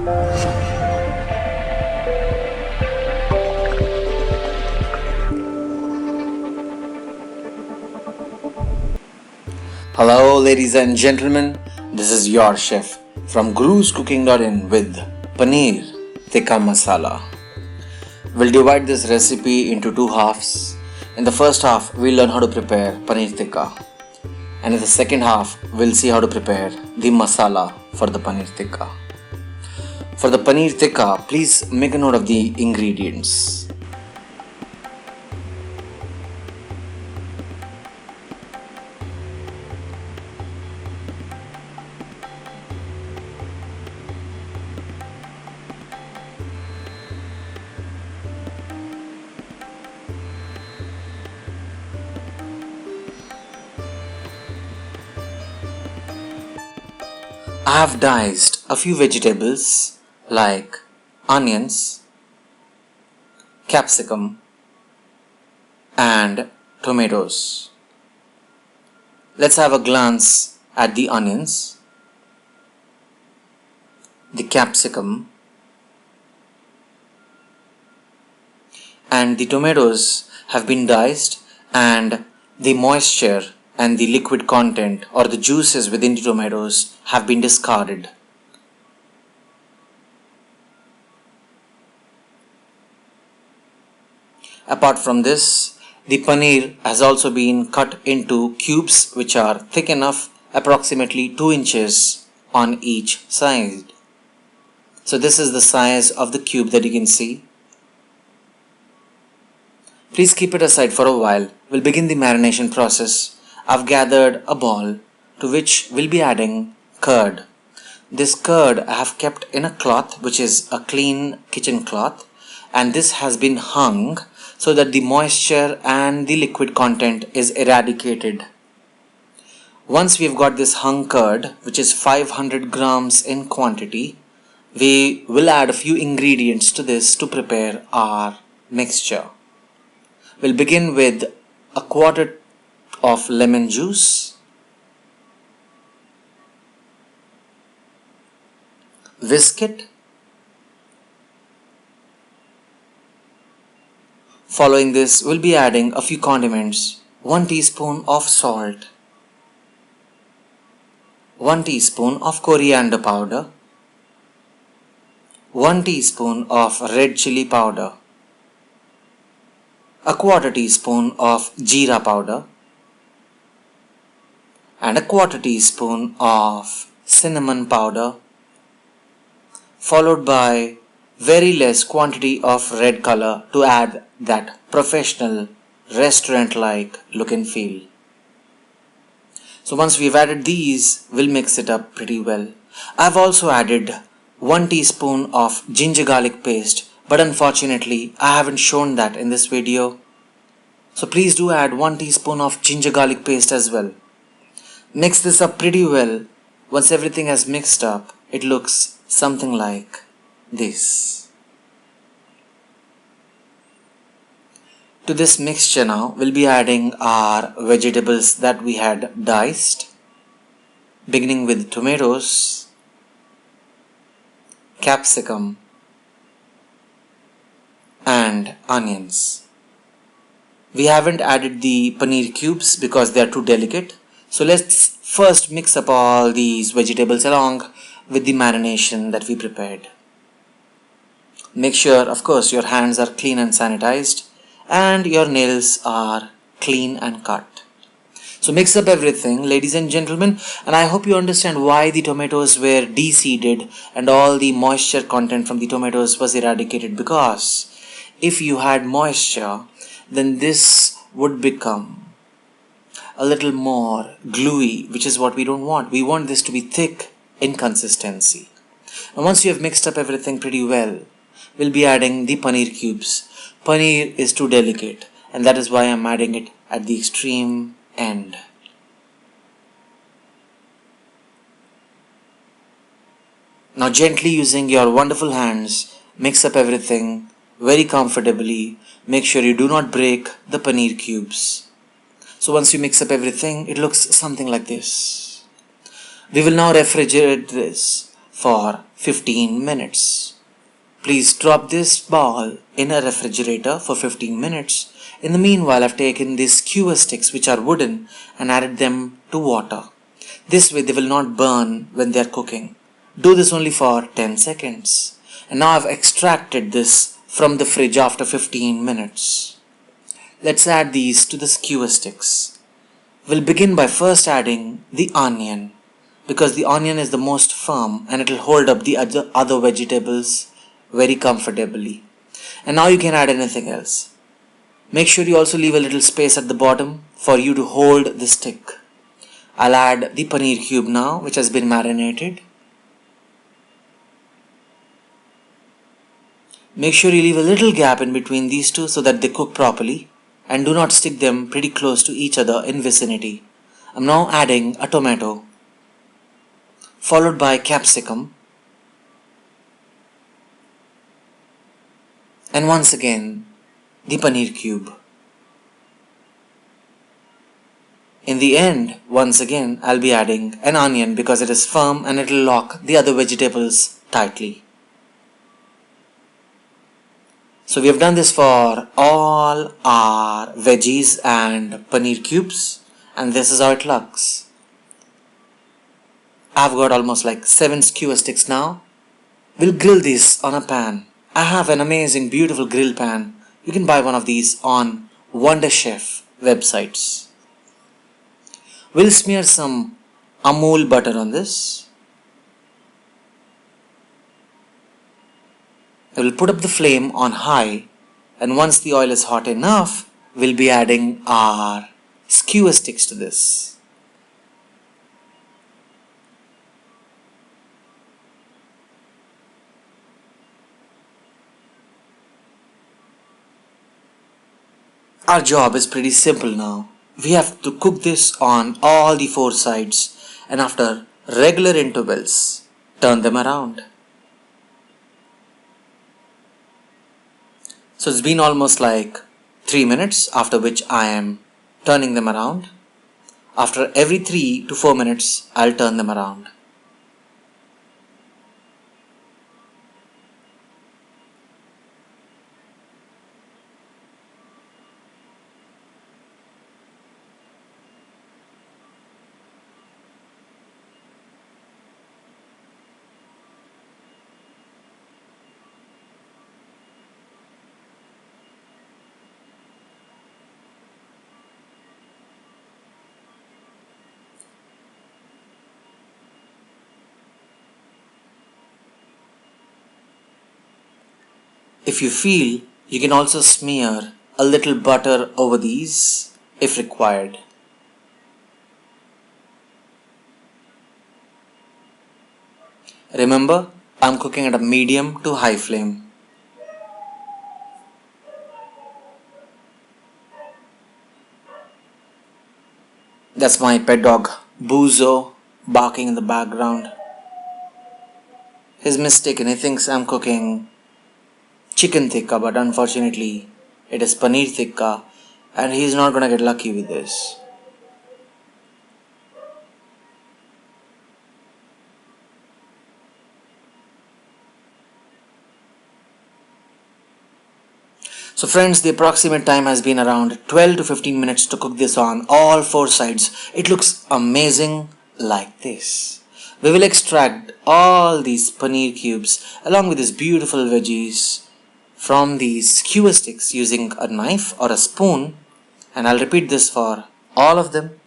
Hello ladies and gentlemen, this is your chef from gruscooking.in with Paneer Tikka Masala. We'll divide this recipe into two halves. In the first half, we'll learn how to prepare Paneer Tikka. And in the second half, we'll see how to prepare the masala for the Paneer Tikka. For the Paneer Tikka, please make a note of the ingredients. I have diced a few vegetables like onions, capsicum and tomatoes. Let's have a glance at the onions, the capsicum and the tomatoes have been diced, and the moisture and the liquid content or the juices within the tomatoes have been discarded. Apart from this, the paneer has also been cut into cubes which are thick enough, approximately 2 inches on each side. So this is the size of the cube that you can see. Please keep it aside for a while. We'll begin the marination process. I've gathered a bowl to which we'll be adding curd. This curd I have kept in a cloth which is a clean kitchen cloth, and this has been hung so that the moisture and the liquid content is eradicated. Once we've got this hung curd, which is 500 grams in quantity, we will add a few ingredients to this to prepare our mixture. We'll begin with a quarter of lemon juice, whisk it. Following this, we'll be adding a few condiments: 1 teaspoon of salt, 1 teaspoon of coriander powder, 1 teaspoon of red chilli powder, a quarter teaspoon of jeera powder, and a quarter teaspoon of cinnamon powder, followed by very less quantity of red color to add that professional restaurant-like look and feel. So once we've added these, we'll mix it up pretty well. I've also added 1 teaspoon of ginger garlic paste, but unfortunately I haven't shown that in this video. So please do add 1 teaspoon of ginger garlic paste as well. Mix this up pretty well. Once everything has mixed up, it looks something like this. To this mixture now, we'll be adding our vegetables that we had diced, beginning with tomatoes, capsicum and onions. We haven't added the paneer cubes because they are too delicate. So let's first mix up all these vegetables along with the marination that we prepared. Make sure, of course, your hands are clean and sanitized and your nails are clean and cut. So mix up everything, ladies and gentlemen, and I hope you understand why the tomatoes were deseeded and all the moisture content from the tomatoes was eradicated, because if you had moisture, then this would become a little more gluey, which is what we don't want. We want this to be thick in consistency. And once you have mixed up everything pretty well, we'll be adding the paneer cubes. Paneer is too delicate, and that is why I'm adding it at the extreme end. Now gently using your wonderful hands, mix up everything very comfortably. Make sure you do not break the paneer cubes. So once you mix up everything, it looks something like this. We will now refrigerate this for 15 minutes. Please drop this ball in a refrigerator for 15 minutes. In the meanwhile, I've taken these skewer sticks which are wooden and added them to water. This way they will not burn when they are cooking. Do this only for 10 seconds. And now I've extracted this from the fridge after 15 minutes. Let's add these to the skewer sticks. We'll begin by first adding the onion, because the onion is the most firm and it will hold up the other vegetables very comfortably. And now you can add anything else. Make sure you also leave a little space at the bottom for you to hold the stick. I'll add the paneer cube now, which has been marinated. Make sure you leave a little gap in between these two so that they cook properly, and do not stick them pretty close to each other in vicinity. I'm now adding a tomato, followed by capsicum, and once again the paneer cube. In the end, once again, I'll be adding an onion because it is firm and it will lock the other vegetables tightly. So we have done this for all our veggies and paneer cubes, and this is how it looks. I've got almost like 7 skewer sticks now. We'll grill these on a pan. I have an amazing beautiful grill pan. You can buy one of these on Wonder Chef websites. We'll smear some Amul butter on this. We'll put up the flame on high, and once the oil is hot enough, we'll be adding our skewer sticks to this. Our job is pretty simple now. We have to cook this on all the 4 sides, and after regular intervals, turn them around. So it's been almost like 3 minutes, after which I am turning them around. After every 3 to 4 minutes, I'll turn them around. If you feel, you can also smear a little butter over these if required. Remember, I'm cooking at a medium to high flame. That's my pet dog, Boozo, barking in the background. He's mistaken, he thinks I'm cooking chicken tikka, but unfortunately it is paneer tikka, and he's not gonna get lucky with this. So friends, the approximate time has been around 12 to 15 minutes to cook this on all 4 sides. It looks amazing like this. We will extract all these paneer cubes along with these beautiful veggies from these skewer sticks using a knife or a spoon, and I'll repeat this for all of them.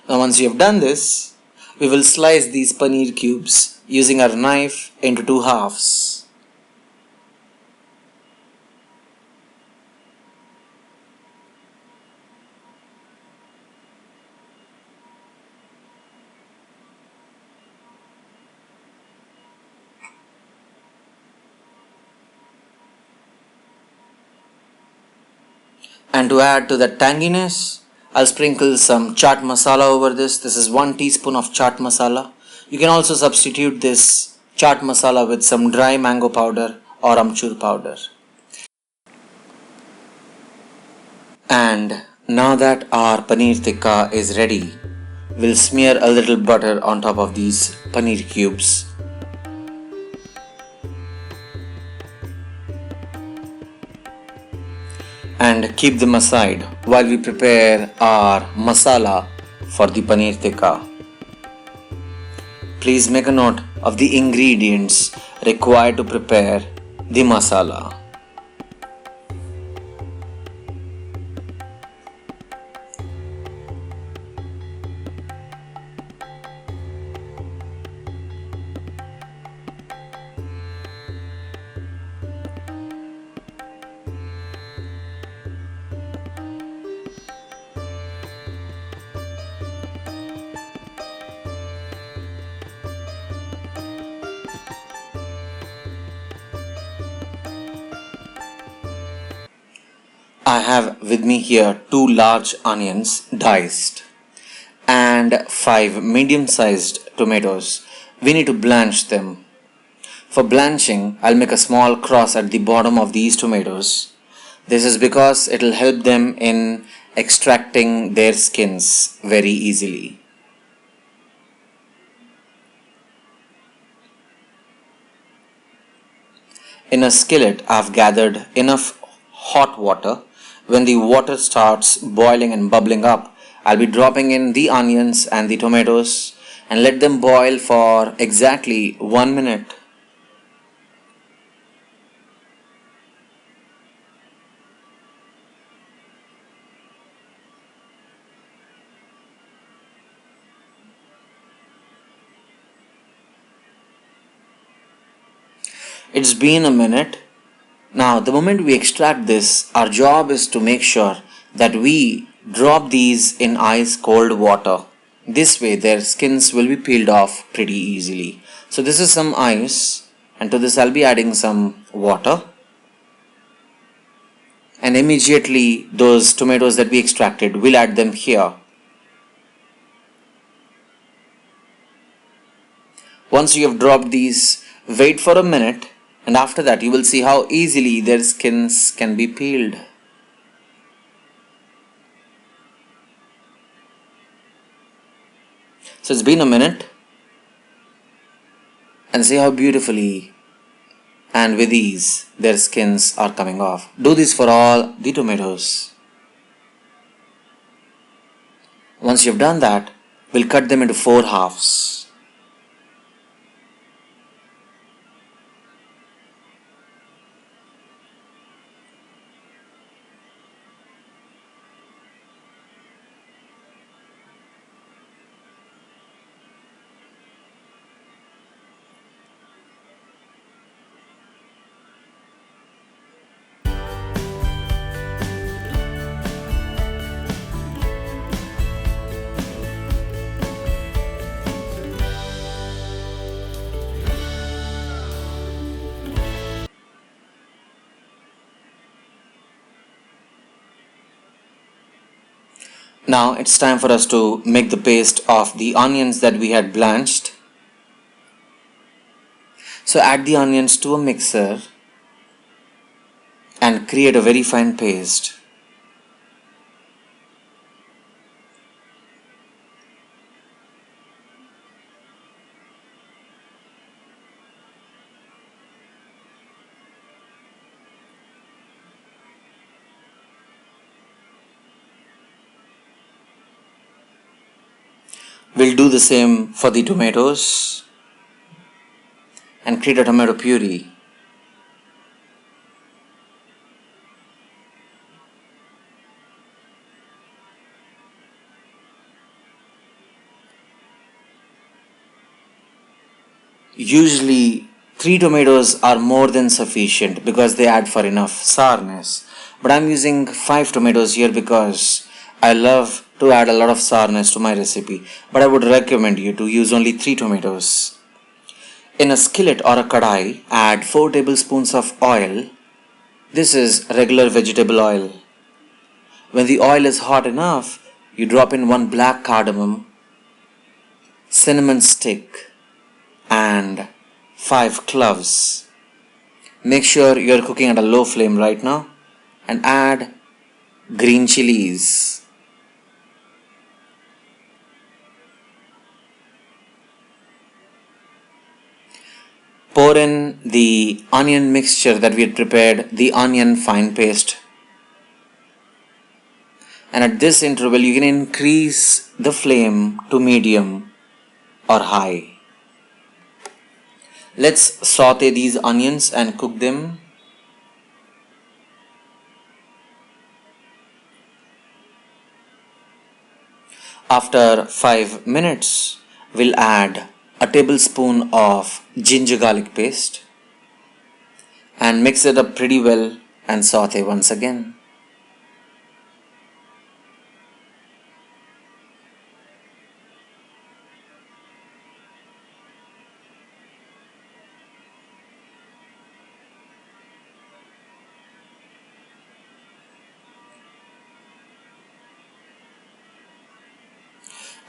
Now once you have done this, we will slice these paneer cubes using our knife into 2 halves. And to add to the tanginess, I'll sprinkle some chaat masala over this. This is 1 teaspoon of chaat masala. You can also substitute this chaat masala with some dry mango powder or amchur powder. And now that our paneer tikka is ready, we'll smear a little butter on top of these paneer cubes. And keep them aside while we prepare our masala for the paneer tikka. Please make a note of the ingredients required to prepare the masala. I have with me here 2 large onions diced and 5 medium-sized tomatoes. We need to blanch them. For blanching, I'll make a small cross at the bottom of these tomatoes. This is because it will help them in extracting their skins very easily. In a skillet, I've gathered enough hot water. When the water starts boiling and bubbling up, I'll be dropping in the onions and the tomatoes and let them boil for exactly 1 minute. It's been a minute. Now, the moment we extract this, our job is to make sure that we drop these in ice cold water. This way, their skins will be peeled off pretty easily. So, this is some ice, and to this, I'll be adding some water. And immediately, those tomatoes that we extracted, we'll add them here. Once you have dropped these, wait for a minute. And after that, you will see how easily their skins can be peeled. So it's been a minute. And see how beautifully and with ease their skins are coming off. Do this for all the tomatoes. Once you've done that, we'll cut them into 4 halves. Now it's time for us to make the paste of the onions that we had blanched. So add the onions to a mixer and create a very fine paste. We'll do the same for the tomatoes and create a tomato puree. Usually 3 tomatoes are more than sufficient because they add for enough sourness. But I'm using 5 tomatoes here because I love to add a lot of sourness to my recipe. But I would recommend you to use only 3 tomatoes. In a skillet or a kadhai, add 4 tablespoons of oil. This is regular vegetable oil. When the oil is hot enough, you drop in 1 black cardamom, cinnamon stick and 5 cloves. Make sure you are cooking at a low flame right now and add green chilies. Pour in the onion mixture that we had prepared, the onion fine paste. And at this interval you can increase the flame to medium or high. Let's saute these onions and cook them. After 5 minutes, we'll add a tablespoon of ginger garlic paste and mix it up pretty well and saute once again.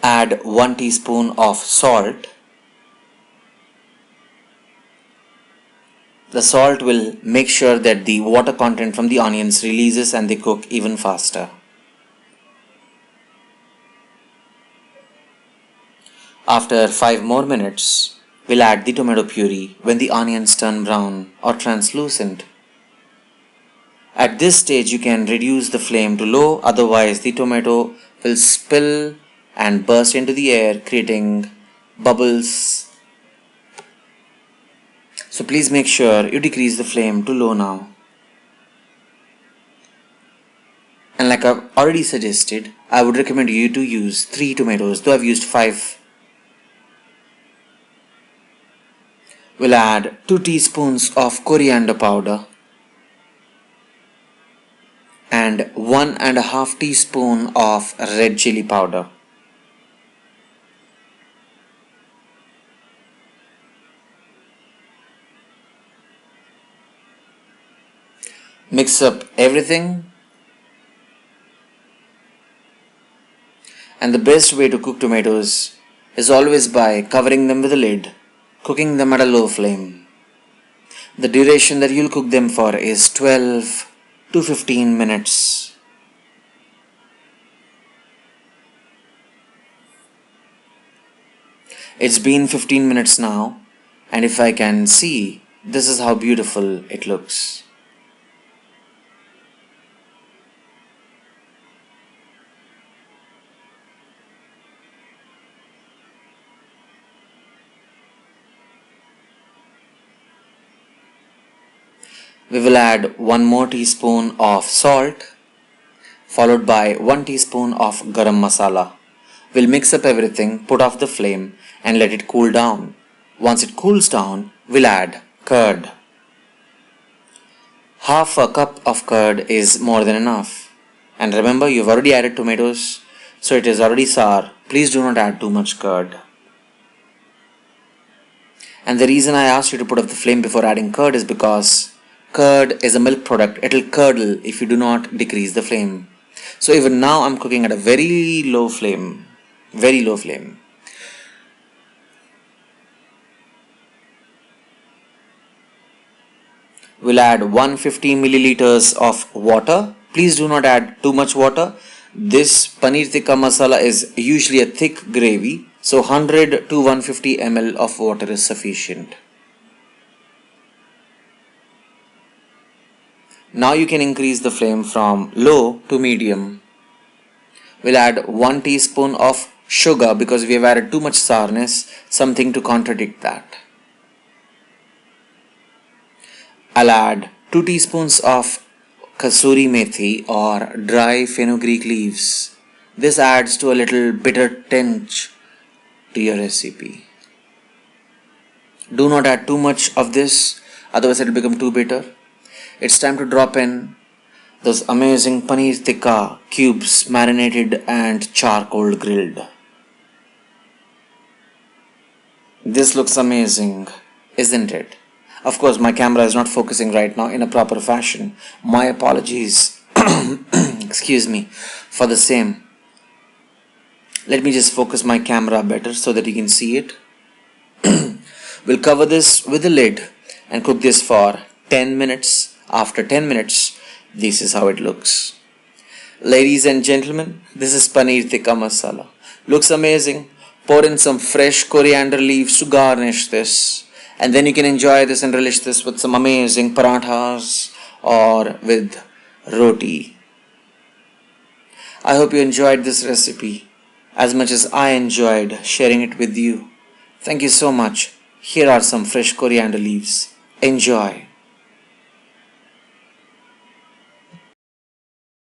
Add 1 teaspoon of salt. The salt will make sure that the water content from the onions releases and they cook even faster. After 5 more minutes, we'll add the tomato puree when the onions turn brown or translucent. At this stage you can reduce the flame to low, otherwise the tomato will spill and burst into the air, creating bubbles. So please make sure you decrease the flame to low now. And like I've already suggested, I would recommend you to use 3 tomatoes, though I've used 5. We'll add 2 teaspoons of coriander powder and 1.5 teaspoon of red chilli powder. Mix up everything, and the best way to cook tomatoes is always by covering them with a lid, cooking them at a low flame. The duration that you'll cook them for is 12 to 15 minutes. It's been 15 minutes now, and if I can see, this is how beautiful it looks. We will add 1 more teaspoon of salt, followed by 1 teaspoon of garam masala. We'll mix up everything, put off the flame and let it cool down. Once it cools down, we'll add curd. Half a cup of curd is more than enough. And remember, you've already added tomatoes, so it is already sour. Please do not add too much curd. And the reason I asked you to put off the flame before adding curd is because curd is a milk product. It will curdle if you do not decrease the flame. So even now I'm cooking at a very low flame. Very low flame. We'll add 150 milliliters of water. Please do not add too much water. This Paneer Tikka Masala is usually a thick gravy. So 100 to 150 ml of water is sufficient. Now you can increase the flame from low to medium. We'll add 1 teaspoon of sugar because we have added too much sourness, something to contradict that. I'll add 2 teaspoons of kasoori methi or dry fenugreek leaves. This adds to a little bitter tinge to your recipe. Do not add too much of this, otherwise it will become too bitter. It's time to drop in those amazing paneer tikka cubes, marinated and charcoal grilled. This looks amazing, isn't it? Of course, my camera is not focusing right now in a proper fashion. My apologies, excuse me, for the same. Let me just focus my camera better so that you can see it. We'll cover this with the lid and cook this for 10 minutes. After 10 minutes, this is how it looks. Ladies and gentlemen, this is Paneer Tikka Masala. Looks amazing. Pour in some fresh coriander leaves to garnish this. And then you can enjoy this and relish this with some amazing parathas or with roti. I hope you enjoyed this recipe as much as I enjoyed sharing it with you. Thank you so much. Here are some fresh coriander leaves. Enjoy.